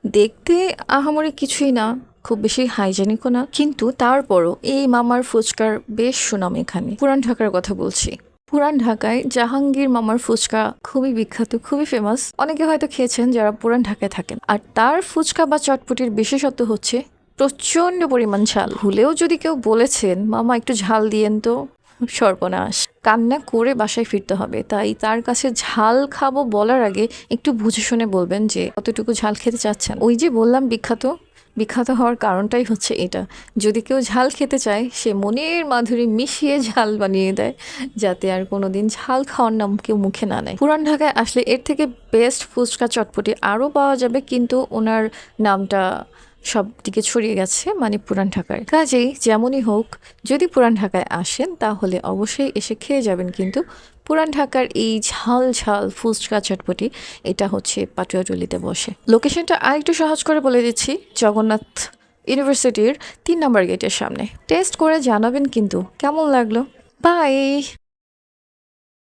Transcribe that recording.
দেখতে আহামরি কিছুই না, খুব বেশি হাইজেনিকও না, কিন্তু তারপরও এই মামার ফুচকার বেশ সুনাম এখানে। পুরান ঢাকার কথা বলছি। পুরান ঢাকায় জাহাঙ্গীর মামার ফুচকা খুবই বিখ্যাত, খুবই ফেমাস। অনেকে হয়তো খেয়েছেন যারা পুরান ঢাকায় থাকেন। আর তার ফুচকা বা চটপটির বিশেষত্ব হচ্ছে প্রচন্ড পরিমাণ ঝাল। ভুলেও যদি কেউ বলেছেন মামা একটু ঝাল দিয়েন তো, সর্বনাশ, কান্না করে বাসায় ফিরতে হবে। তাই তার কাছে ঝাল খাবো বলার আগে একটু বুঝে শুনে বলবেন যে কতটুকু ঝাল খেতে চাচ্ছেন। ওই যে বললাম বিখ্যাত, বিখ্যাত হওয়ার কারণটাই হচ্ছে এটা। যদি কেউ ঝাল খেতে চায় সে মনের মাধুরী মিশিয়ে ঝাল বানিয়ে দেয়, যাতে আর কোনোদিন ঝাল খাওয়ার নাম কেউ মুখে না নেয়। পুরান ঢাকায় আসলে এর থেকে বেস্ট ফুচকা চটপটি আরও পাওয়া যাবে, কিন্তু ওনার নামটা সব দিকে ছড়িয়ে গেছে, মানে পুরান ঢাকায়। কাজেই যেমনই হোক, যদি পুরান ঢাকায় আসেন তাহলে অবশ্যই এসে খেয়ে যাবেন। কিন্তু পুরান ঢাকার এই ঝাল ঝাল ফুচকা চটপটি, এটা হচ্ছে পাটুয়াটুলিতে বসে। লোকেশনটা আরেকটু সহজ করে বলে দিচ্ছি, জগন্নাথ ইউনিভার্সিটির 3 নম্বর গেটের সামনে। টেস্ট করে জানাবেন কিন্তু কেমন লাগলো। বাই।